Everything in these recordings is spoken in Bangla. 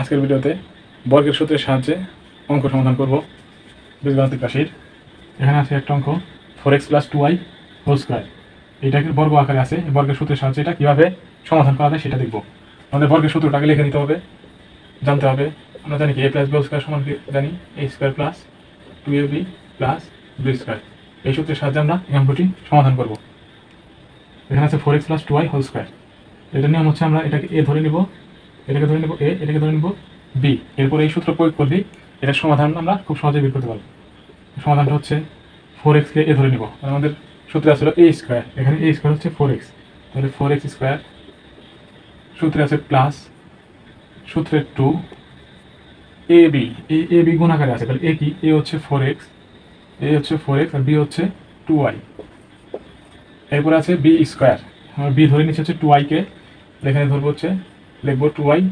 আজকের ভিডিওতে বর্গের সূত্রের সাহায্যে অঙ্ক সমাধান করব বীজগণিত রাশির। এখানে আছে একটা অঙ্ক 4x + 2y হোল স্কয়ার। এটাকে বর্গ আকারে আছে, বর্গের সূত্রের সাহায্যে এটা কীভাবে সমাধান করা যায় সেটা দেখব। আমাদের বর্গের সূত্রটাকে লিখে নিতে হবে, জানতে হবে। আমরা জানি কি a + b হোল স্কয়ার সমান জানি a² + 2ab + b স্কয়ার। এই সূত্রের সাহায্যে আমরা এই অঙ্কটি সমাধান করব। এখানে আছে 4x + 2y হোল স্কয়ার। এটা নিয়ম হচ্ছে আমরা এটাকে a ধরে নিব, এটাকে ধরে নেব a, এটাকে ধরে নেব b। এরপর এই সূত্র প্রয়োগ করলে এটার সমাধান আমরা খুব সহজে বের করতে পারব। সমাধানটা হচ্ছে 4x কে a ধরে নিব, আমাদের সূত্রে আছে a², এখানে a² হচ্ছে 4x, তাহলে 4x² সূত্রে আছে প্লাস সূত্রে 2 ab, ab গুণ আকারে আছে, তাহলে a কি, a হচ্ছে 4x, আর b হচ্ছে 2y। এরপর আছে b², আমরা b ধরে নিচ্ছি হচ্ছে 2y কে, এখানে ধরবো হচ্ছে লিখবো 2y²।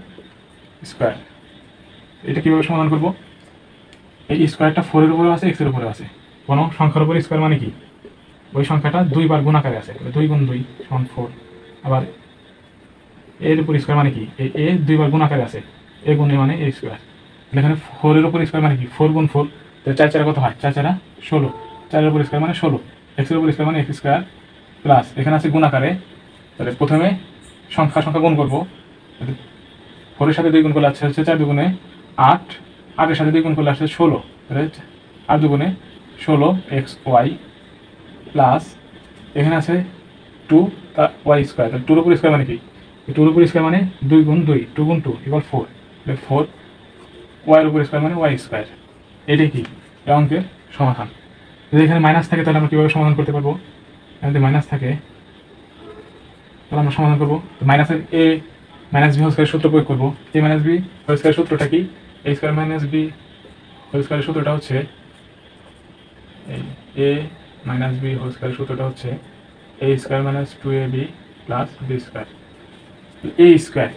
এটা কিভাবে সমাধান করব? এই স্কয়ারটা 4 এর উপরে আছে, x এর উপরে আছে। কোনো সংখ্যার উপরে স্কয়ার মানে কি, ওই সংখ্যাটা দুইবার গুণ আকারে আছে, 2 × 2 = 4। আবার এর উপর স্কয়ার মানে কি, এই a দুইবার গুণ আকারে আছে, a গুণ a মানে a²। এখানে 4 এর উপর স্কয়ার মানে কি, 4 × 4, তাহলে 4 4 কত হয়, 4 4 16, 4 এর উপর স্কয়ার মানে 16, x এর উপর স্কয়ার মানে x² প্লাস এখানে আছে গুণ আকারে, তাহলে প্রথমে সংখ্যা গুণ করব। 4 এর সাথে 2 গুণ করলে আছে হচ্ছে 4 × 2 = 8, 8 এর সাথে 2 গুণ করলে আসছে 16, তাহলে 8 × 2 = 16xy প্লাস এখানে আছে 2 y², তাহলে 2 এর উপর স্কয়ার মানে কি, 2 এর উপর স্কয়ার মানে 2 × 2, 2 × 2 = 4, তাহলে 4 y এর উপর স্কয়ার মানে y²। এটাই কি এই অঙ্কের সমাধান। যদি এখানে মাইনাস থাকে তাহলে আমরা কিভাবে সমাধান করতে পারবো? যদি মাইনাস থাকে তাহলে আমরা সমাধান করব, মাইনাসের a - b হোল স্কয়ার সূত্র প্রয়োগ করব। a - b হোল স্কয়ার সূত্রটা কি, a² - b হোল স্কয়ার সূত্রটা হচ্ছে এই a - b হোল স্কয়ার সূত্রটা হচ্ছে a² - 2ab + b square.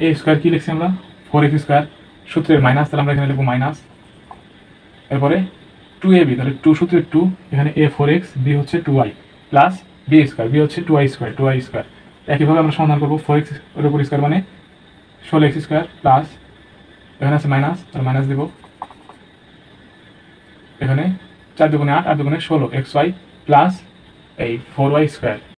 a² কি লিখছি আমরা, 4x² সূত্রের মাইনাস, তাহলে আমরা এখানে লিখব মাইনাস। এরপরে 2ab, তাহলে 2 সূত্রের 2, এখানে a 4x, b হচ্ছে 2y প্লাস b², b হচ্ছে 2y²। একইভাবে আমরা সমাধান করব, 4x এর উপর স্কয়ার মানে 16x² প্লাস এখানে আছে মাইনাস, তাহলে মাইনাস দেব। এখানে 4 × 2 = 8, 8 × 2 = 16xy প্লাস এই 4y²।